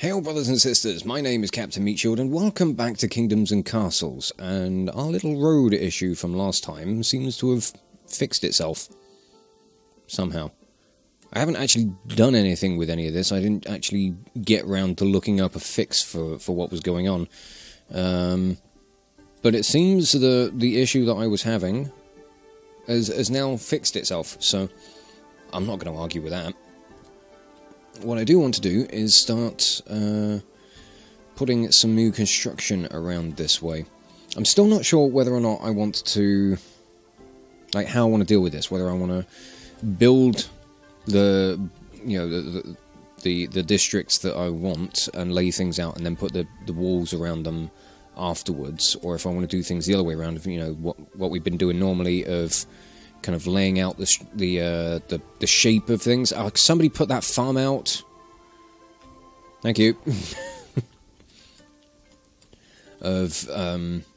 Hail brothers and sisters, my name is Captain Midfield and welcome back to Kingdoms and Castles, and our little road issue from last time seems to have fixed itself. Somehow. I haven't actually done anything with any of this. I didn't actually get round to looking up a fix for what was going on. But it seems the issue that I was having has now fixed itself, so I'm not going to argue with that. What I do want to do is start putting some new construction around this way. I'm still not sure whether or not I want to, like, how I want to deal with this. Whether I want to build the districts that I want and lay things out and then put the walls around them afterwards, or if I want to do things the other way around. You know, what we've been doing normally of kind of laying out the shape of things. Somebody put that farm out. Thank you. But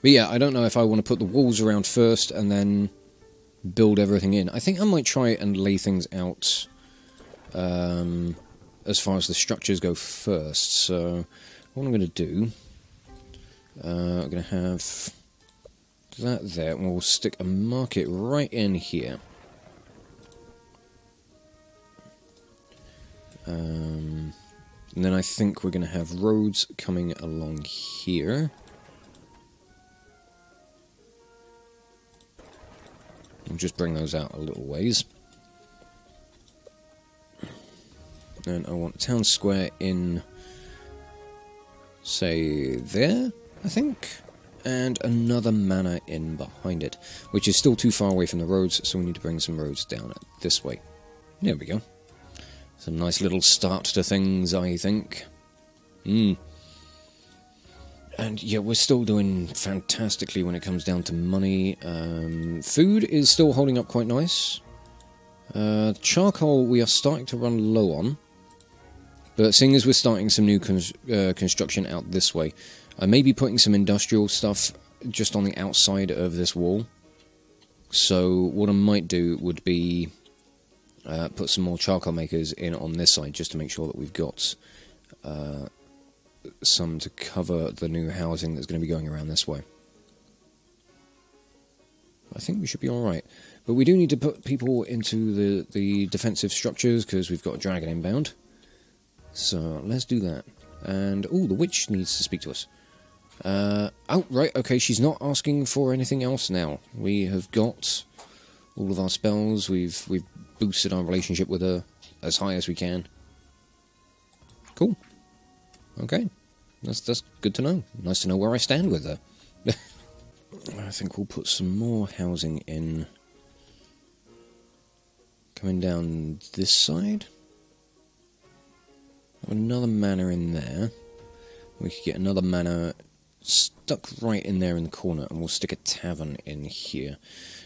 yeah, I don't know if I want to put the walls around first and then build everything in. I think I might try and lay things out as far as the structures go first. So what I'm going to do, I'm going to have that there, and we'll stick a market right in here. And then I think we're going to have roads coming along here. We'll just bring those out a little ways. And I want town square in, say, there, I think. And another manor in behind it, which is still too far away from the roads, so we need to bring some roads down this way. There we go. It's a nice little start to things, I think. And yeah, we're still doing fantastically when it comes down to money. Food is still holding up quite nice. Charcoal we are starting to run low on. But seeing as we're starting some new construction out this way, I may be putting some industrial stuff just on the outside of this wall. So what I might do would be put some more charcoal makers in on this side, just to make sure that we've got some to cover the new housing that's going to be going around this way. I think we should be alright. But we do need to put people into the defensive structures, because we've got a dragon inbound. So let's do that. And, oh, the witch needs to speak to us. Oh, right, okay, she's not asking for anything else now. We have got all of our spells, we've boosted our relationship with her as high as we can. Cool. Okay, that's good to know. Nice to know where I stand with her. I think we'll put some more housing in, coming down this side. Another manor in there. We could get another manor stuck right in there in the corner, and we'll stick a tavern in here.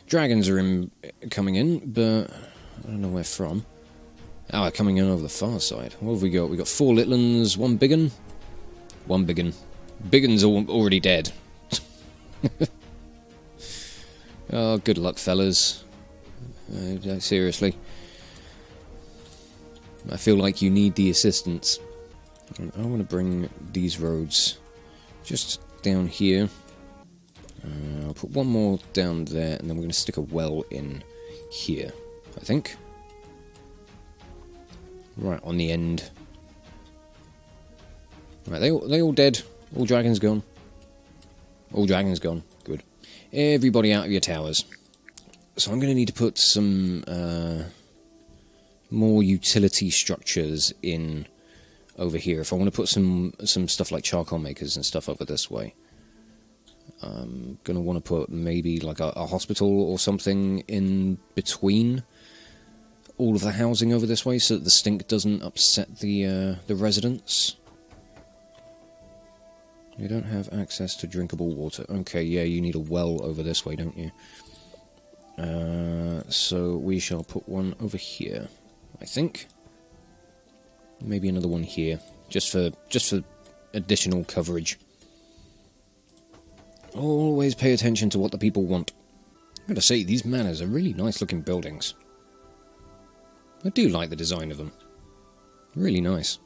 Dragons are coming in, but I don't know where from. Ah, coming in over the far side. What have we got? We got 4 little uns, 1 big un. 1 big un. Big un's already dead. Oh, good luck, fellas. Seriously. I feel like you need the assistance. And I want to bring these roads just down here. I'll put one more down there, and then we're going to stick a well in here, I think. Right on the end. Right, they all dead. All dragons gone. All dragons gone. Good. Everybody out of your towers. So I'm going to need to put some more utility structures in over here. If I want to put some stuff like charcoal makers and stuff over this way. I'm going to want to put maybe like a hospital or something in between all of the housing over this way, so that the stink doesn't upset the residents. You don't have access to drinkable water. Okay, yeah, you need a well over this way, don't you? So we shall put one over here, I think. Maybe another one here, just for additional coverage. Always pay attention to what the people want. I've got to say, these manors are really nice looking buildings. I do like the design of them. Really nice.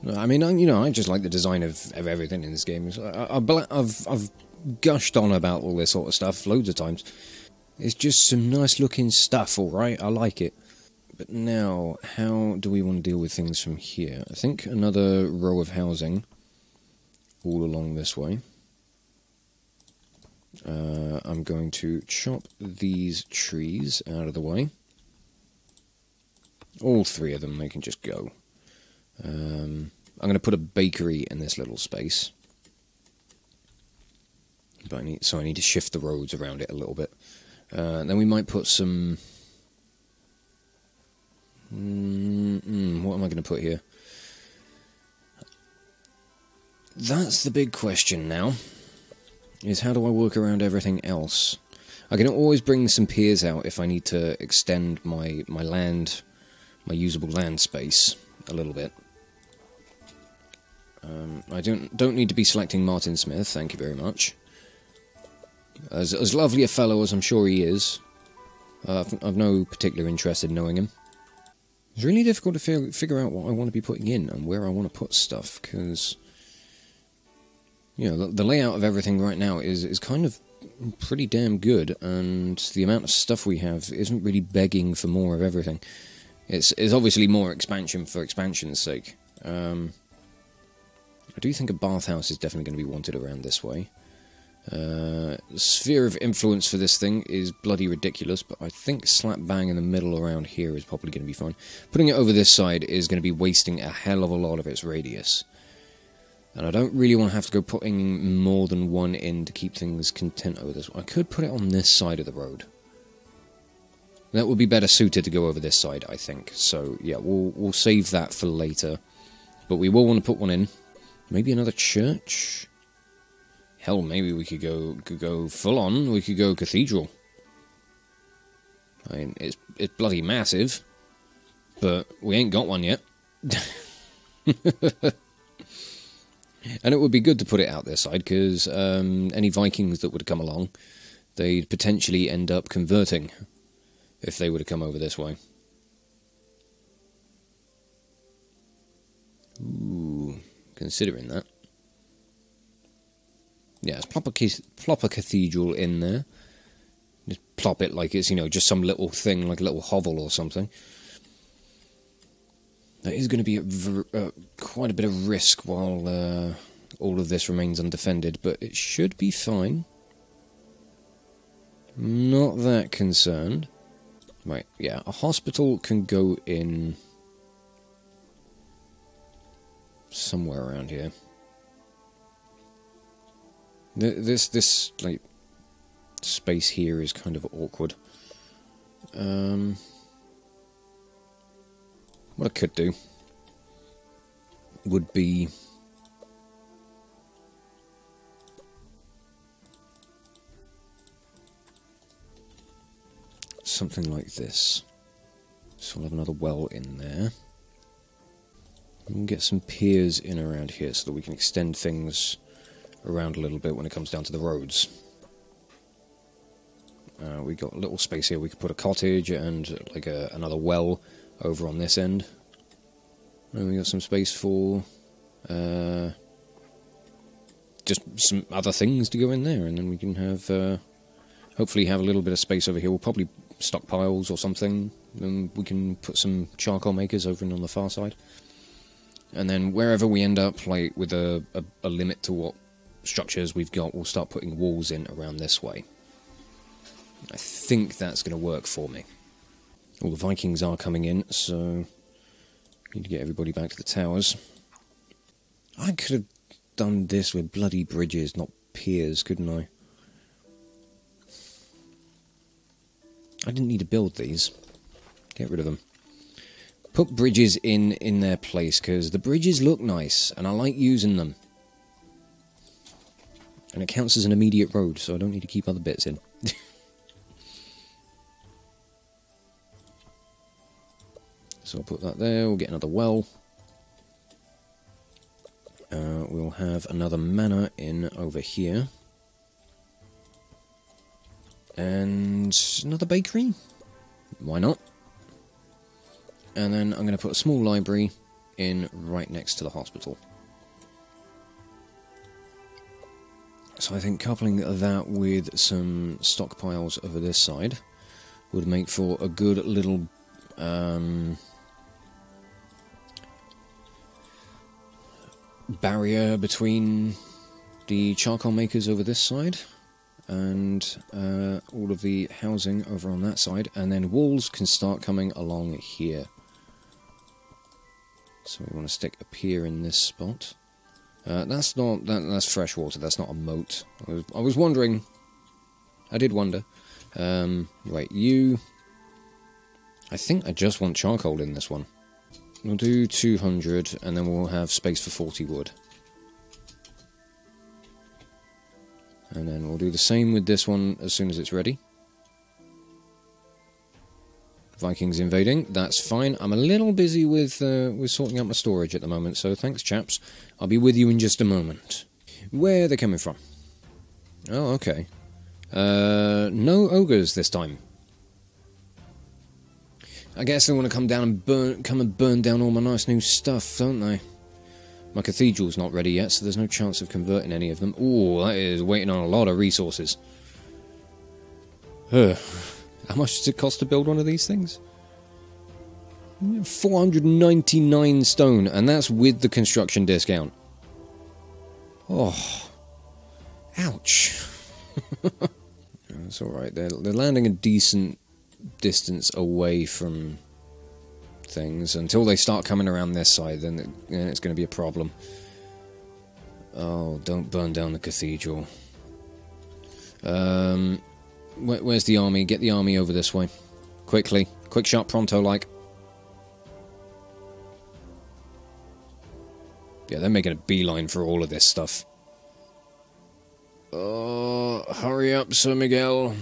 I mean, I just like the design of everything in this game. I've gushed on about all this sort of stuff loads of times. It's just some nice looking stuff, alright? I like it. But now, how do we want to deal with things from here? I think another row of housing all along this way. I'm going to chop these trees out of the way. All three of them, they can just go. I'm going to put a bakery in this little space. But I need to shift the roads around it a little bit. Then we might put some... what am I going to put here? That's the big question now. Is how do I work around everything else? I can always bring some piers out if I need to extend my land, my usable land space a little bit. I don't need to be selecting Martin Smith, thank you very much. As lovely a fellow as I'm sure he is, I've no particular interest in knowing him. It's really difficult to figure out what I want to be putting in and where I want to put stuff, because the layout of everything right now is kind of pretty damn good, and the amount of stuff we have isn't really begging for more of everything. It's obviously more expansion for expansion's sake. I do think a bathhouse is definitely going to be wanted around this way. The sphere of influence for this thing is bloody ridiculous, but I think slap bang in the middle around here is probably going to be fine. Putting it over this side is going to be wasting a hell of a lot of its radius. And I don't really want to have to go putting more than one in to keep things content over this. I could put it on this side of the road. That would be better suited to go over this side, I think. So, yeah, we'll save that for later. But we will want to put one in. Maybe another church? Hell, maybe we could go full on. We could go Cathedral. I mean, it's bloody massive. But we ain't got one yet. And it would be good to put it out this side, because any Vikings that would come along, they'd potentially end up converting if they were to come over this way. Ooh, considering that. Yeah, let's plop a cathedral in there. Just plop it like it's, just some little thing, like a little hovel or something. That is going to be quite a bit of risk while all of this remains undefended, but it should be fine. Not that concerned. Right, yeah, a hospital can go in somewhere around here. This like space here is kind of awkward. What I could do would be something like this. So we'll have another well in there. We can get some piers in around here so that we can extend things around a little bit when it comes down to the roads. We got a little space here. We could put a cottage and like another well over on this end. And we got some space for just some other things to go in there, and then we can have hopefully have a little bit of space over here. We'll probably stockpiles or something, and we can put some charcoal makers over on the far side. And then wherever we end up, like with a limit to what structures we've got, we'll start putting walls in around this way. I think that's going to work for me. All the Vikings are coming in, so need to get everybody back to the towers. I could have done this with bloody bridges, not piers, couldn't I? I didn't need to build these. Get rid of them. Put bridges in their place, because the bridges look nice, and I like using them. And it counts as an immediate road, so I don't need to keep other bits in. So I'll put that there, we'll get another well. We'll have another manor in over here. And another bakery? Why not? And then I'm going to put a small library in right next to the hospital. So I think coupling that with some stockpiles over this side would make for a good little barrier between the charcoal makers over this side and all of the housing over on that side, and then walls can start coming along here. So we want to stick a pier in this spot. That's fresh water, that's not a moat. I was wondering, I did wonder. Right, you... I think I just want charcoal in this one. We'll do 200, and then we'll have space for 40 wood. And then we'll do the same with this one as soon as it's ready. Vikings invading, that's fine. I'm a little busy with sorting out my storage at the moment, so thanks chaps. I'll be with you in just a moment. Where are they coming from? Oh, okay. No ogres this time. I guess they want to come down and burn down all my nice new stuff, don't they? My cathedral's not ready yet, so there's no chance of converting any of them. Ooh, that is waiting on a lot of resources. How much does it cost to build one of these things? 499 stone, and that's with the construction discount. Oh. Ouch. It's alright, they're landing a decent distance away from things. Until they start coming around this side, then it's going to be a problem. Oh, don't burn down the cathedral. Where's the army? Get the army over this way. Quickly. Quick, sharp, pronto-like. Yeah, they're making a beeline for all of this stuff. Oh, hurry up, Sir Miguel.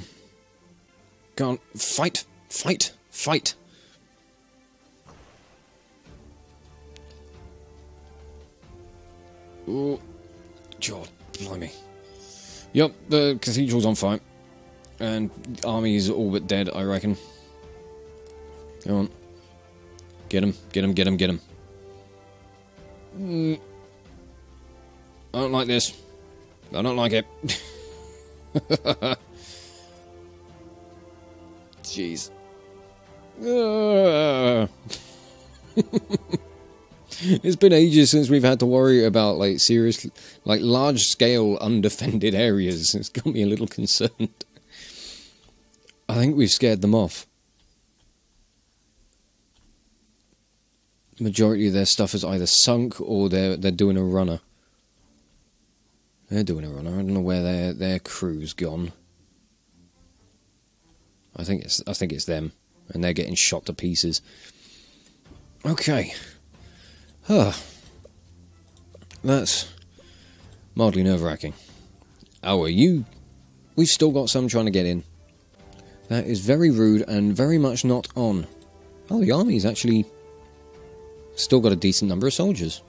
Go on, fight! Fight! Fight! Oh, God, blimey. Yep, the cathedral's on fire. And the army's all but dead, I reckon. Go on. Get him, get him, get him, get him. I don't like this. I don't like it. Jeez. It's been ages since we've had to worry about, like, serious, like, large-scale undefended areas. It's got me a little concerned. I think we've scared them off. The majority of their stuff is either sunk or they're doing a runner. They're doing a runner. I don't know where their crew's gone. I think it's them, and they're getting shot to pieces. Okay. Huh. That's mildly nerve-wracking. Oh, are you? We've still got some trying to get in. That is very rude and very much not on. Oh, the army's actually still got a decent number of soldiers.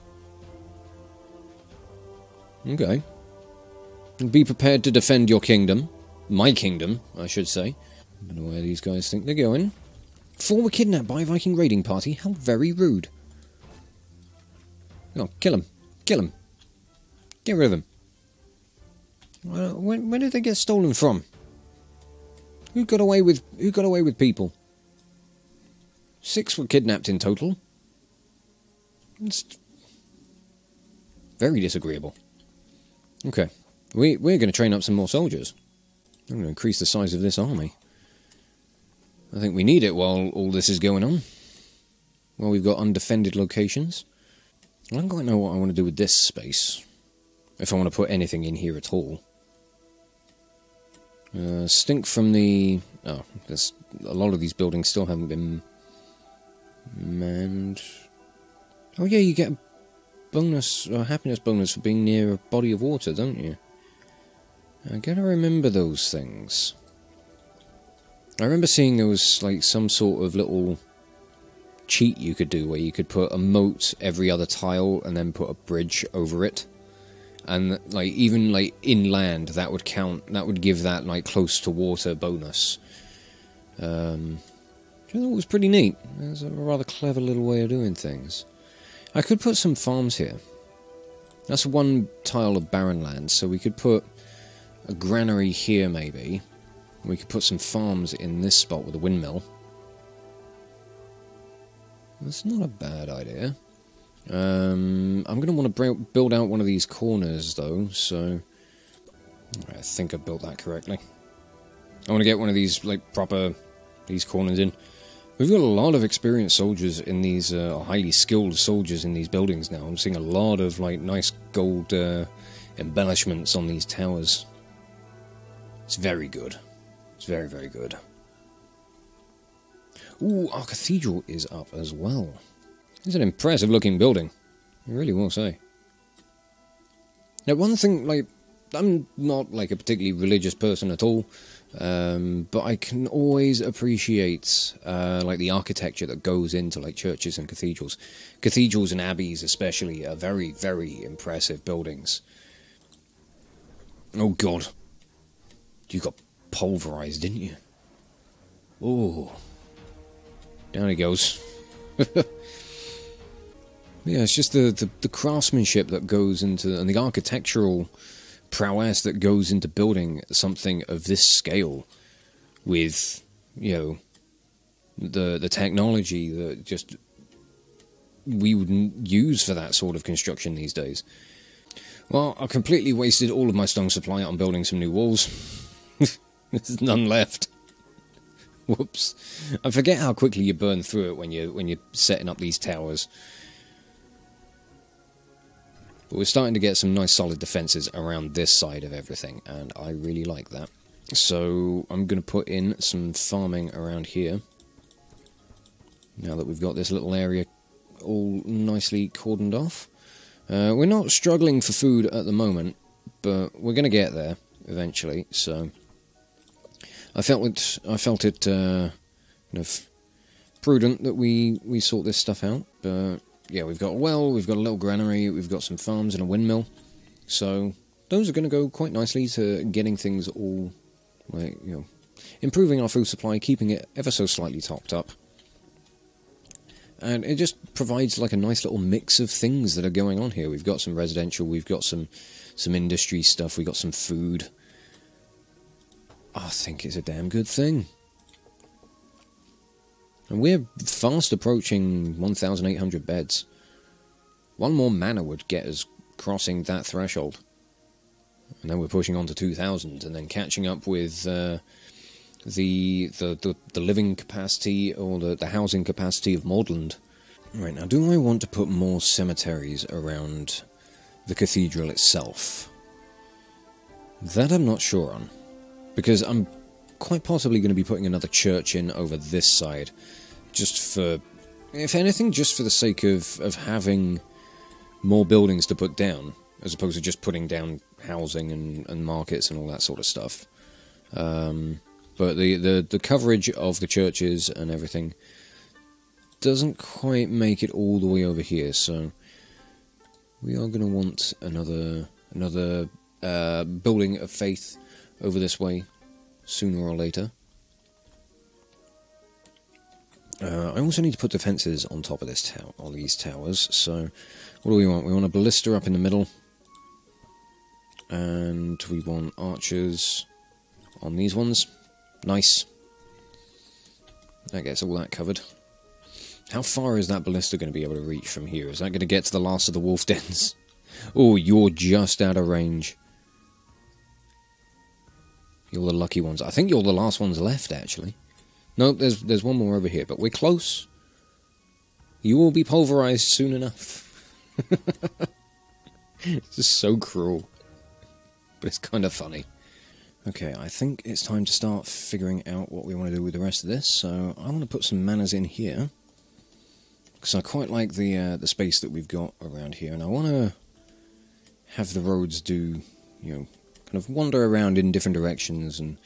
Okay. Be prepared to defend your kingdom. My kingdom, I should say. I don't know where these guys think they're going. 4 were kidnapped by a Viking raiding party. How very rude. Oh, kill him. Kill him. Get rid of him. Where did they get stolen from? Who got away with people? 6 were kidnapped in total. It's very disagreeable. Okay. We're going to train up some more soldiers. I'm going to increase the size of this army. I think we need it while all this is going on. While we've got undefended locations. I don't quite know what I want to do with this space. If I want to put anything in here at all. Stink from the... Oh, there's a lot of these buildings still haven't been manned. Oh yeah, you get a bonus, or happiness bonus for being near a body of water, don't you? I gotta remember those things. I remember seeing there was like some sort of little cheat you could do where you could put a moat every other tile and then put a bridge over it. And like even like inland, that would count. That would give that like close to water bonus. Which I thought was pretty neat. It was a rather clever little way of doing things. I could put some farms here. That's one tile of barren land, so we could put a granary here, maybe. We could put some farms in this spot with a windmill. That's not a bad idea. I'm going to want to build out one of these corners, though, so... I think I built that correctly. I want to get one of these, like, these corners in. We've got a lot of experienced soldiers in these, highly skilled soldiers in these buildings now. I'm seeing a lot of, like, nice gold embellishments on these towers. It's very good. It's very, very good. Ooh, our cathedral is up as well. It's an impressive looking building. I really will say. Now, one thing, like, I'm not, like, a particularly religious person at all, but I can always appreciate, like, the architecture that goes into, like, churches and cathedrals. Cathedrals and abbeys, especially, are very, very impressive buildings. Oh, God. You got pulverized, didn't you? Oh. Down he goes. Yeah, it's just the craftsmanship that goes into, and the architectural prowess that goes into building something of this scale with, you know, the technology that just we wouldn't use for that sort of construction these days. Well, I completely wasted all of my stone supply on building some new walls. There's none left. Whoops. I forget how quickly you burn through it when you're setting up these towers. But we're starting to get some nice solid defences around this side of everything, and I really like that. So I'm going to put in some farming around here. Now that we've got this little area all nicely cordoned off. We're not struggling for food at the moment, but we're going to get there eventually, so... I felt it kind of prudent that we sort this stuff out, but... Yeah, we've got a well, we've got a little granary, we've got some farms and a windmill. So, those are going to go quite nicely to getting things all, like, you know, improving our food supply, keeping it ever so slightly topped up. And it just provides, like, a nice little mix of things that are going on here. We've got some residential, we've got some industry stuff, we've got some food. I think it's a damn good thing. And we're fast approaching 1,800 beds. One more manor would get us crossing that threshold. And then we're pushing on to 2,000, and then catching up with the living capacity, or the housing capacity of Maudland. Right, now do I want to put more cemeteries around the cathedral itself? That I'm not sure on. Because I'm quite possibly going to be putting another church in over this side. Just for, if anything, just for the sake of having more buildings to put down, as opposed to just putting down housing and markets and all that sort of stuff. But the coverage of the churches and everything doesn't quite make it all the way over here, so we are going to want another building of faith over this way sooner or later. I also need to put defences on top of this on these towers, so what do we want? We want a ballista up in the middle, and we want archers on these ones. Nice. That gets all that covered. How far is that ballista going to be able to reach from here? Is that going to get to the last of the wolf dens? Oh, you're just out of range. You're the lucky ones. I think you're the last ones left, actually. No, there's one more over here, but we're close. You will be pulverized soon enough. It's just so cruel. But it's kind of funny. Okay, I think it's time to start figuring out what we want to do with the rest of this, so I want to put some manors in here. Because I quite like the space that we've got around here, and I want to have the roads do, you know, kind of wander around in different directions and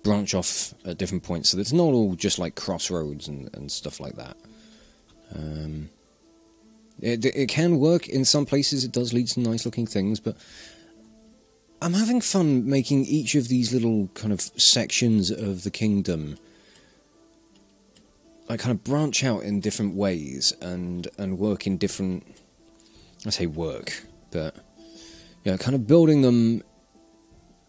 branch off at different points, so that it's not all just like crossroads and stuff like that. It can work in some places, it does lead to nice looking things, but I'm having fun making each of these little kind of sections of the kingdom like kind of branch out in different ways and work in different I say work, but you know, kind of building them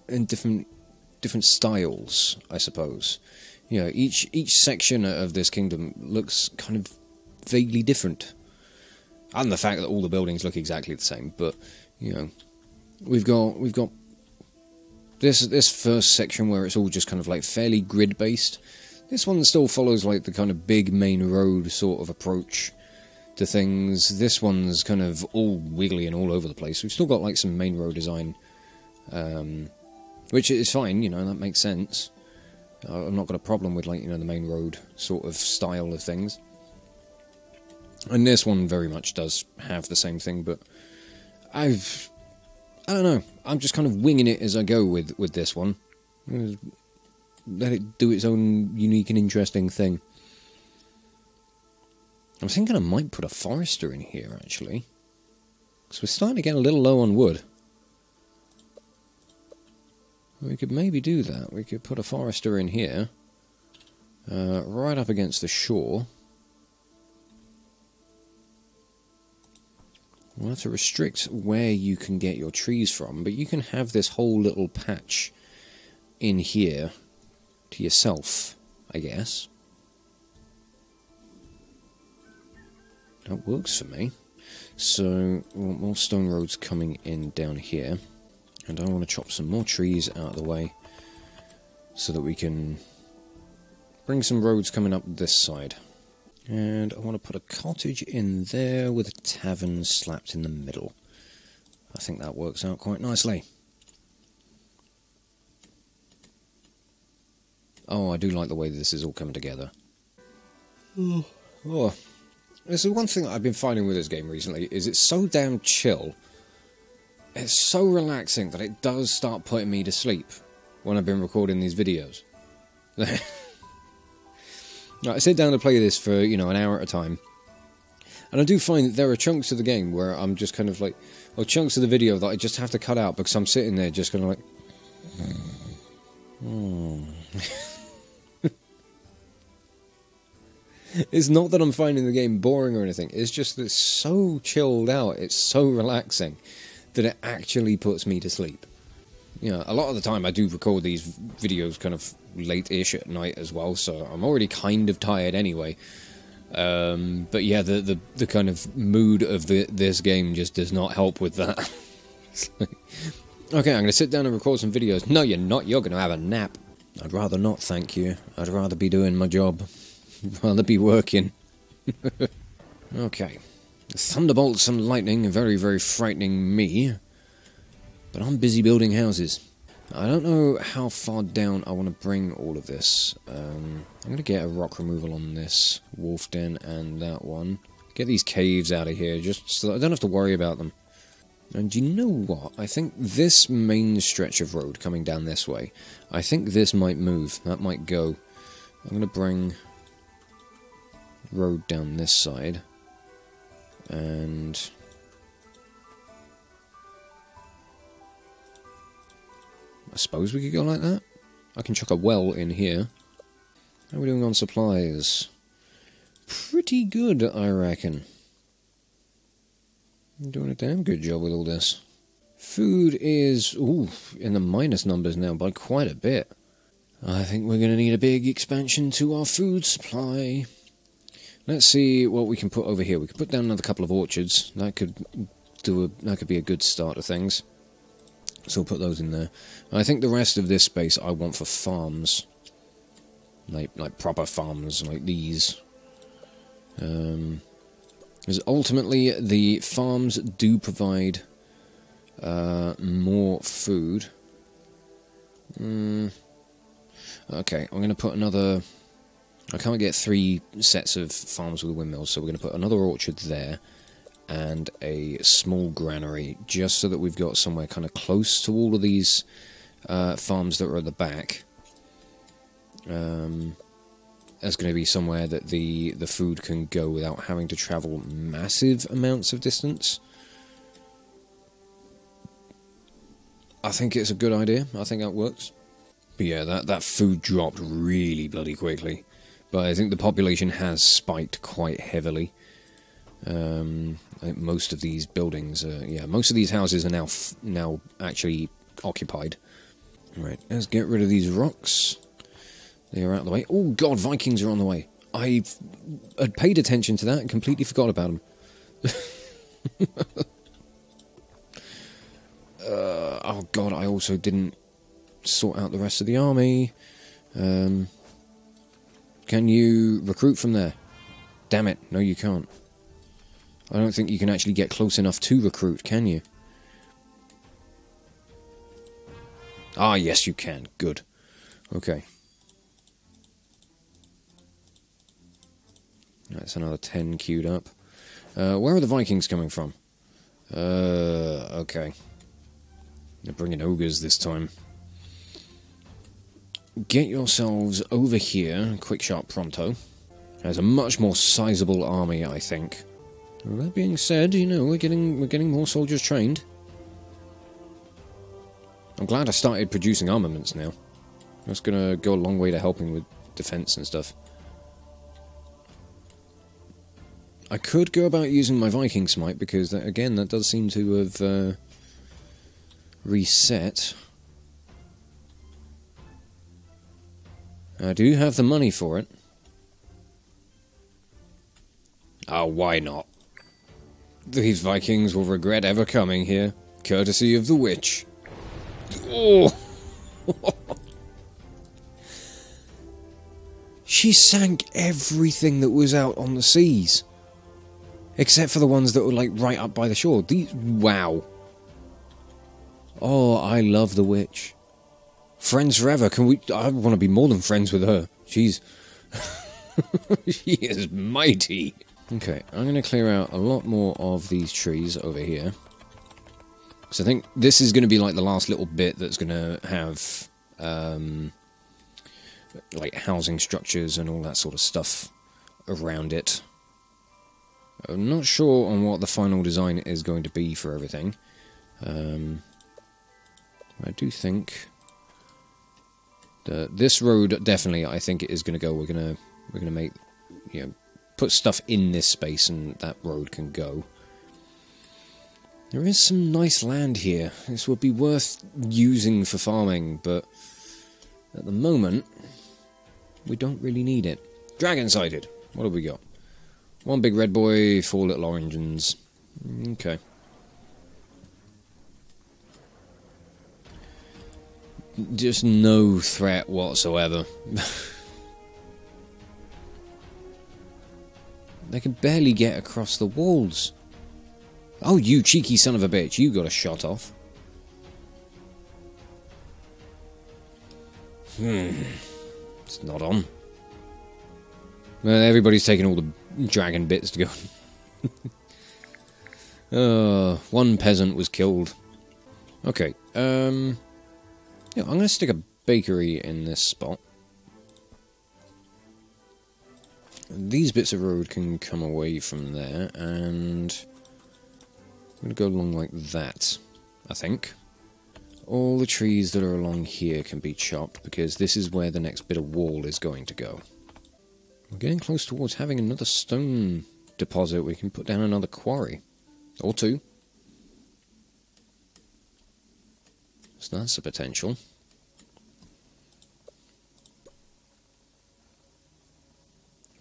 in different styles, I suppose. You know, each section of this kingdom looks kind of vaguely different. And the fact that all the buildings look exactly the same, but you know, we've got this first section where it's all just kind of like fairly grid based. This one still follows like the kind of big main road sort of approach to things. This one's kind of all wiggly and all over the place. We've still got like some main road design, which is fine, you know, that makes sense. I've not got a problem with, like, you know, the main road sort of style of things. And this one very much does have the same thing, but I don't know, I'm just kind of winging it as I go with this one. Let it do its own unique and interesting thing. I'm thinking I might put a forester in here, actually. Because we're starting to get a little low on wood. We could maybe do that. We could put a forester in here, right up against the shore. We'll have to restrict where you can get your trees from, but you can have this whole little patch in here to yourself, I guess. That works for me. So, we want more stone roads coming in down here. And I want to chop some more trees out of the way so that we can bring some roads coming up this side. And I want to put a cottage in there with a tavern slapped in the middle. I think that works out quite nicely. Oh, I do like the way this is all coming together. Oh. This is one thing that I've been finding with this game recently, is it's so damn chill. It's so relaxing that it does start putting me to sleep when I've been recording these videos. I sit down to play this for, you know, an hour at a time. And I do find that there are chunks of the game where I'm just kind of like, or chunks of the video that I just have to cut out because I'm sitting there just kind of like, It's not that I'm finding the game boring or anything, it's just that it's so chilled out, it's so relaxing, that it actually puts me to sleep. You know, a lot of the time I do record these videos kind of late-ish at night as well, so I'm already kind of tired anyway. But yeah, the kind of mood of this game just does not help with that. Okay, I'm going to sit down and record some videos. No, you're not, you're going to have a nap. I'd rather not, thank you. I'd rather be doing my job. I'd rather be working. Okay. Thunderbolts and lightning are very, very frightening me. But I'm busy building houses. I don't know how far down I want to bring all of this. I'm going to get a rock removal on this wolf den and that one. Get these caves out of here, just so that I don't have to worry about them. And you know what? I think this main stretch of road coming down this way, I think this might move. That might go. I'm going to bring road down this side. And I suppose we could go like that. I can chuck a well in here. How are we doing on supplies? Pretty good, I reckon. I'm doing a damn good job with all this. Food is, in the minus numbers now by quite a bit. I think we're going to need a big expansion to our food supply. Let's see what we can put over here. We could put down another couple of orchards. That could be a good start to things. So we'll put those in there. I think the rest of this space I want for farms. Like proper farms like these. Because ultimately the farms do provide more food. Okay, I'm going to put another... I can't get 3 sets of farms with windmills, so we're going to put another orchard there and a small granary, just so that we've got somewhere kind of close to all of these farms that are at the back. There's going to be somewhere that the food can go without having to travel massive amounts of distance. I think it's a good idea. I think that works. But yeah, that food dropped really bloody quickly. But I think the population has spiked quite heavily. I think most of these buildings, most of these houses are now actually occupied. Right, let's get rid of these rocks. They are out of the way. Oh god, Vikings are on the way. I had paid attention to that and completely forgot about them. Oh god, I also didn't sort out the rest of the army. Can you recruit from there? Damn it, no you can't. I don't think you can actually get close enough to recruit, can you? Ah, yes you can. Good. Okay. That's another 10 queued up. Where are the Vikings coming from? Okay. They're bringing ogres this time. Get yourselves over here, quick, sharp, pronto. Has a much more sizable army, I think. Well, that being said, you know, we're getting more soldiers trained. I'm glad I started producing armaments now. That's gonna go a long way to helping with defense and stuff. I could go about using my Viking smite, because, again, that does seem to have reset. I do have the money for it. Oh, why not? These Vikings will regret ever coming here, courtesy of the witch. Oh! She sank everything that was out on the seas. Except for the ones that were, like, right up by the shore. These... wow. Oh, I love the witch. Friends forever. Can we... I want to be more than friends with her. She's... she is mighty. Okay, I'm going to clear out a lot more of these trees over here. So I think this is going to be, like, the last little bit that's going to have... like, housing structures and all that sort of stuff around it. I'm not sure on what the final design is going to be for everything. I do think that this road definitely, I think it is going to go. We're gonna make, you know, put stuff in this space, and that road can go. There is some nice land here. This would be worth using for farming, but at the moment we don't really need it. Dragon sighted. What have we got? One big red boy, 4 little orange ones. Okay. Just no threat whatsoever. They can barely get across the walls. Oh, you cheeky son of a bitch, you got a shot off. It's not on. Well, everybody's taking all the dragon bits to go. One peasant was killed. Okay, yeah, I'm going to stick a bakery in this spot. These bits of road can come away from there, and I'm going to go along like that, I think. All the trees that are along here can be chopped, because this is where the next bit of wall is going to go. We're getting close towards having another stone deposit. We can put down another quarry. Or 2. So that's a potential.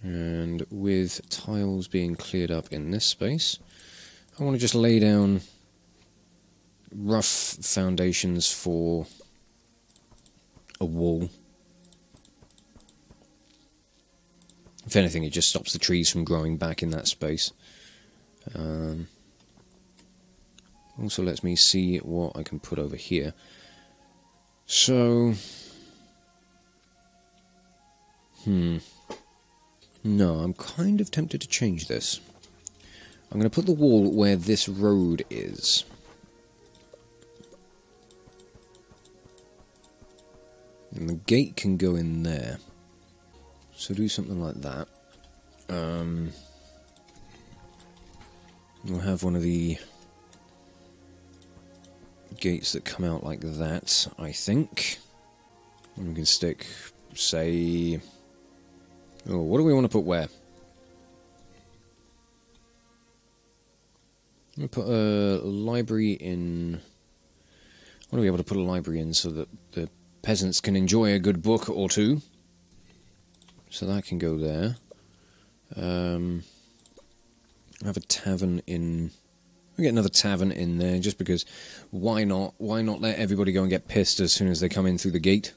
And with tiles being cleared up in this space, I want to just lay down rough foundations for a wall. If anything, it just stops the trees from growing back in that space. Also lets me see what I can put over here. So... no, I'm kind of tempted to change this. I'm going to put the wall where this road is. And the gate can go in there. So do something like that. We'll have one of the gates that come out like that, I think. And we can stick, say... oh, what do we want to put where? I'm going to put a library in... I want to be able to put a library in so that the peasants can enjoy a good book or two. So that can go there. Have a tavern in... We'll get another tavern in there, just because why not? Why not let everybody go and get pissed as soon as they come in through the gate?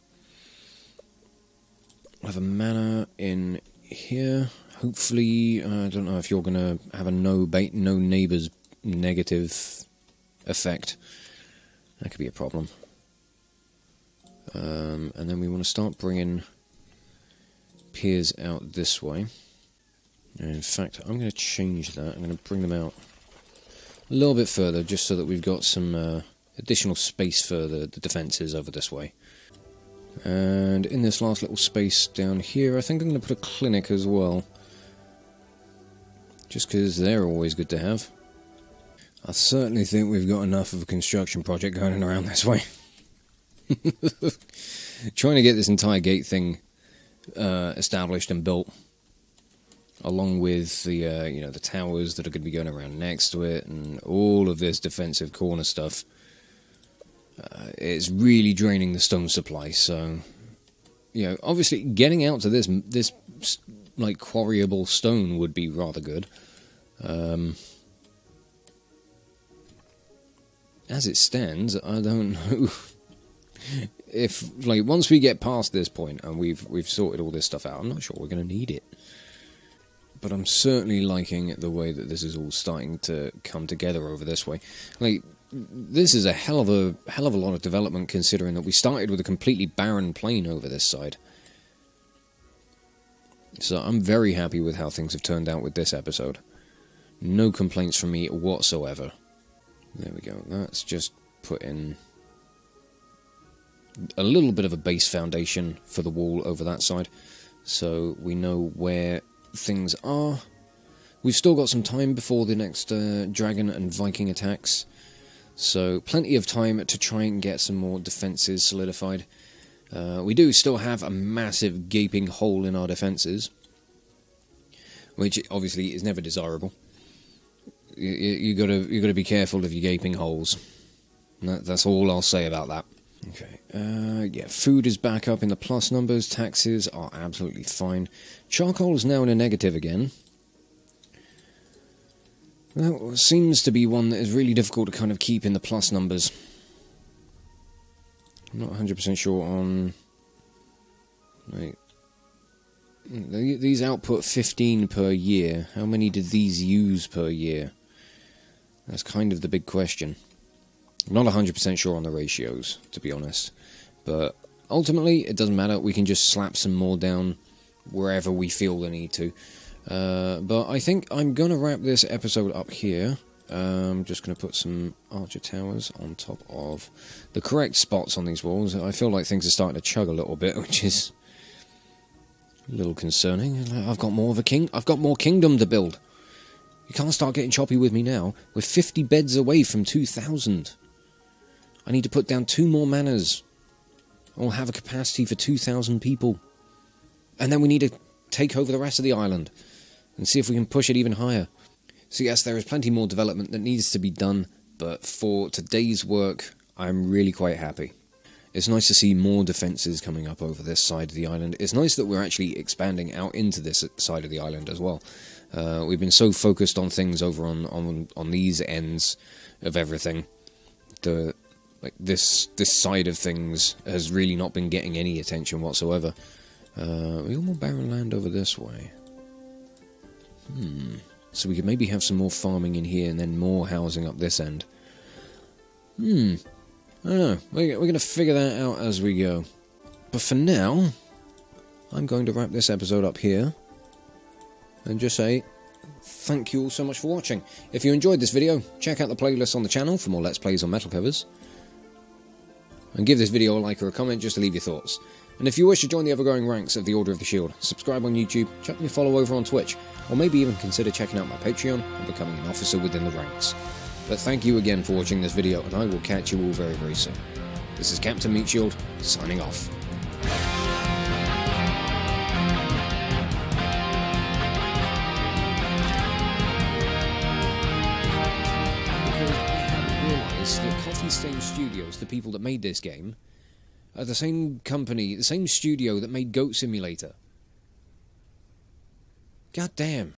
We'll have a manor in here. Hopefully, I don't know if you're going to have a no neighbours negative effect. That could be a problem. And then we want to start bringing piers out this way. And in fact, I'm going to change that. I'm going to bring them out a little bit further, just so that we've got some additional space for the defences over this way. And in this last little space down here, I think I'm going to put a clinic as well. Just because they're always good to have. I certainly think we've got enough of a construction project going around this way. Trying to get this entire gate thing established and built, along with the the towers that are going to be going around next to it, and all of this defensive corner stuff. It's really draining the stone supply. So, obviously getting out to this like quarryable stone would be rather good. As it stands, I don't know if, once we get past this point and we've sorted all this stuff out, I'm not sure we're going to need it. But I'm certainly liking the way that this is all starting to come together over this way. This is a hell of a lot of development, considering that we started with a completely barren plain over this side. So I'm very happy with how things have turned out with this episode. No complaints from me whatsoever. There we go. That's just put in a little bit of a base foundation for the wall over that side, so we know where things are. We've still got some time before the next dragon and Viking attacks, so plenty of time to try and get some more defences solidified. We do still have a massive gaping hole in our defences, which obviously is never desirable. You gotta be careful of your gaping holes. That's all I'll say about that. Okay, yeah, food is back up in the plus numbers, taxes are absolutely fine. Charcoal is now in a negative again. That seems to be one that is really difficult to kind of keep in the plus numbers. I'm not 100% sure on... These output 15 per year. How many did these use per year? That's kind of the big question. I'm not 100% sure on the ratios, to be honest. But ultimately, it doesn't matter. We can just slap some more down wherever we feel the need to. But I think I'm going to wrap this episode up here. I'm just going to put some archer towers on top of the correct spots on these walls. I feel like things are starting to chug a little bit, which is a little concerning. I've got more kingdom to build. You can't start getting choppy with me now. We're 50 beds away from 2,000. I need to put down 2 more manors. I'll have a capacity for 2,000 people. And then we need to take over the rest of the island and see if we can push it even higher. So yes, there is plenty more development that needs to be done, but for today's work, I'm really quite happy. It's nice to see more defences coming up over this side of the island. It's nice that we're actually expanding out into this side of the island as well. We've been so focused on things over on these ends of everything. This side of things has really not been getting any attention whatsoever. We got more barren land over this way. So we could maybe have some more farming in here and then more housing up this end. I don't know. We're going to figure that out as we go. But for now, I'm going to wrap this episode up here and just say thank you all so much for watching. If you enjoyed this video, check out the playlist on the channel for more Let's Plays on metal covers. And give this video a like or a comment just to leave your thoughts. And if you wish to join the ever-growing ranks of the Order of the Shield, subscribe on YouTube, chuck me a follow over on Twitch, or maybe even consider checking out my Patreon and becoming an officer within the ranks. But thank you again for watching this video, and I will catch you all very, very soon. This is Captain Meatshield, signing off. realise that Coffee Stain Studios, the people that made this game, are the same company, the same studio that made Goat Simulator. God damn.